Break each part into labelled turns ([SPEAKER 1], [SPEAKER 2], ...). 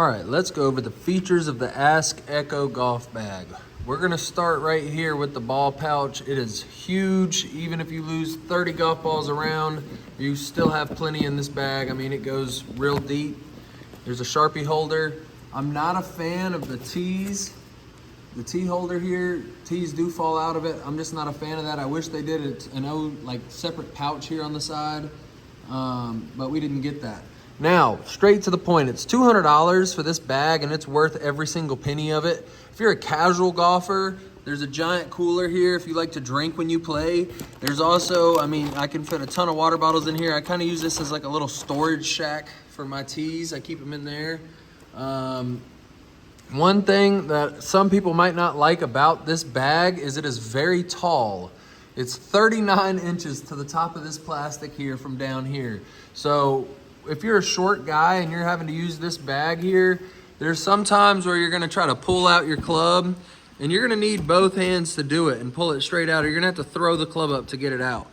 [SPEAKER 1] All right, let's go over the features of the Ask Echo golf bag. We're gonna start right here with the ball pouch. It is huge. Even if you lose 30 golf balls around, you still have plenty in this bag. I mean, it goes real deep. There's a Sharpie holder. I'm not a fan of the tees. The tee holder here, tees do fall out of it. I'm just not a fan of that. I wish they did like separate pouch here on the side, but we didn't get that. Now, straight to the point, it's $200 for this bag and it's worth every single penny of it. If you're a casual golfer, there's a giant cooler here if you like to drink when you play. There's also, I mean, I can fit a ton of water bottles in here. I kind of use this as like a little storage shack for my tees. I keep them in there. One thing that some people might not like about this bag is it is very tall. It's 39 inches to the top of this plastic here from down here. So if you're a short guy and you're having to use this bag here, there's some times where you're gonna try to pull out your club and you're gonna need both hands to do it and pull it straight out, or you're gonna have to throw the club up to get it out.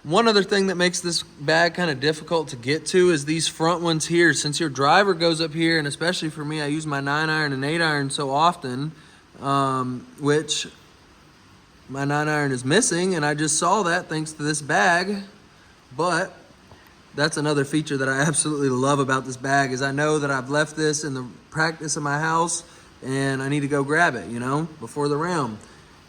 [SPEAKER 1] One other thing that makes this bag kind of difficult to get to is these front ones here. Since your driver goes up here, and especially for me, I use my 9-iron and 8-iron so often, which my 9-iron is missing, and I just saw that thanks to this bag. But that's another feature that I absolutely love about this bag is I know that I've left this in the practice of my house and I need to go grab it, you know, before the round.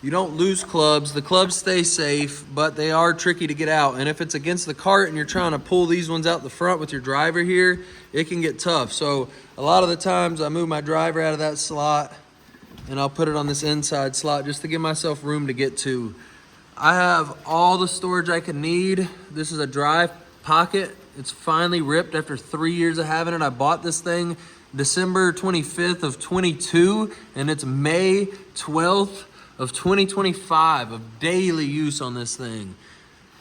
[SPEAKER 1] You don't lose clubs. The clubs stay safe, but they are tricky to get out. And if it's against the cart and you're trying to pull these ones out the front with your driver here, it can get tough. So a lot of the times I move my driver out of that slot and I'll put it on this inside slot just to give myself room to get to. I have all the storage I can need. This is a dry pocket. It's finally ripped after 3 years of having it. I bought this thing December 25th of 22 and it's May 12th of 2025 of daily use on this thing.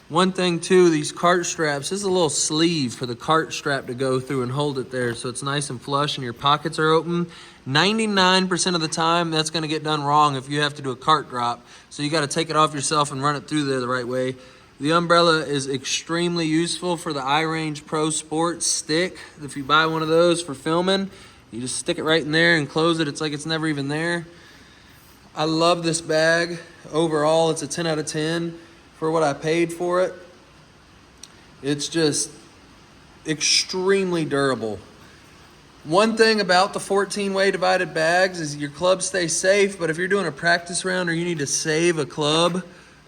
[SPEAKER 1] One thing too, these cart straps, this is a little sleeve for the cart strap to go through and hold it there so it's nice and flush and your pockets are open. 99% of the time that's gonna get done wrong if you have to do a cart drop. So you gotta take it off yourself and run it through there the right way. The umbrella is extremely useful for the iRange Pro Sport stick. If you buy one of those for filming, you just stick it right in there and close it. It's like it's never even there. I love this bag. Overall, it's a 10 out of 10 for what I paid for it. It's just extremely durable. One thing about the 14-way divided bags is your clubs stay safe, but if you're doing a practice round or you need to save a club,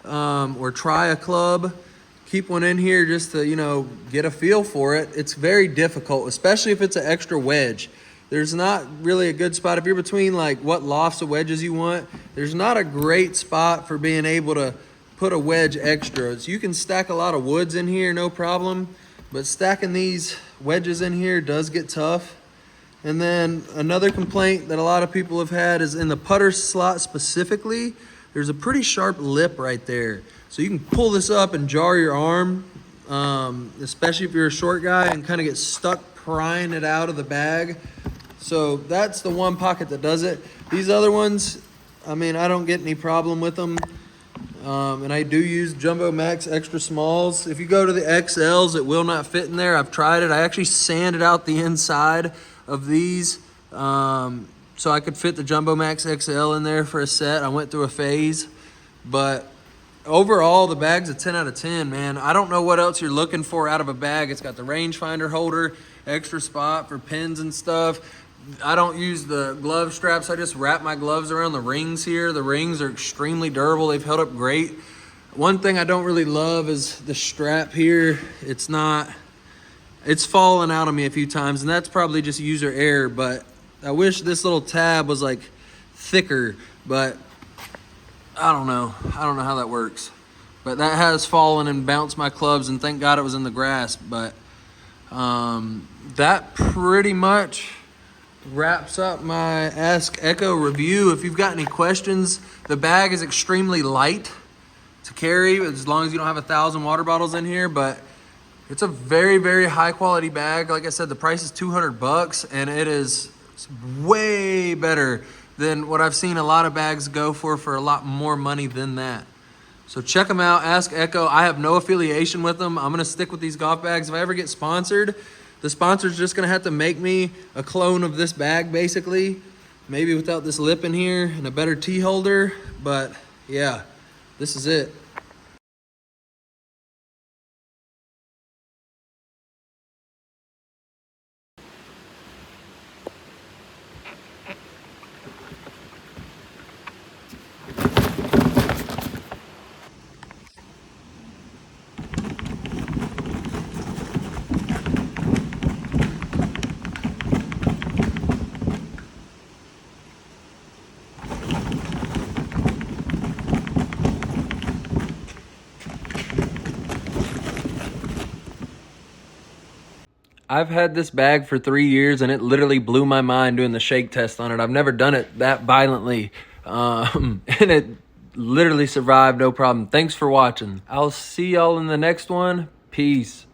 [SPEAKER 1] or try a club, keep one in here just to, you know, get a feel for it. It's very difficult, especially if it's an extra wedge. There's not really a good spot. If you're between like what lofts of wedges you want, there's not a great spot for being able to put a wedge extra. So you can stack a lot of woods in here, no problem, but stacking these wedges in here does get tough. And then another complaint that a lot of people have had is in the putter slot specifically, there's a pretty sharp lip right there. So you can pull this up and jar your arm, especially if you're a short guy, and kind of get stuck prying it out of the bag. So that's the one pocket that does it. These other ones, I mean, I don't get any problem with them. And I do use Jumbo Max extra smalls. If you go to the XLs, it will not fit in there. I've tried it. I actually sanded out the inside of these. So I could fit the Jumbo Max XL in there for a set. I went through a phase, but overall the bag's a 10 out of 10, man. I don't know what else you're looking for out of a bag. It's got the rangefinder holder, extra spot for pins and stuff. I don't use the glove straps. I just wrap my gloves around the rings here. The rings are extremely durable. They've held up great. One thing I don't really love is the strap here. It's fallen out of me a few times, and that's probably just user error, but I wish this little tab was like thicker, but I don't know. I don't know how that works. But that has fallen and bounced my clubs, and thank God it was in the grass. But that pretty much wraps up my Ask Echo review. If you've got any questions, the bag is extremely light to carry as long as you don't have 1,000 water bottles in here, but it's a very, very high quality bag. Like I said, the price is $200 and it is way better than what I've seen a lot of bags go for a lot more money than that. So check them out, Ask Echo. I have no affiliation with them. I'm gonna stick with these golf bags. If I ever get sponsored, The sponsor's just gonna have to make me a clone of this bag, basically. Maybe without this lip in here and a better tea holder, but yeah, this is it. I've had this bag for 3 years and it literally blew my mind doing the shake test on it. I've never done it that violently. And it literally survived no problem. Thanks for watching. I'll see y'all in the next one. Peace.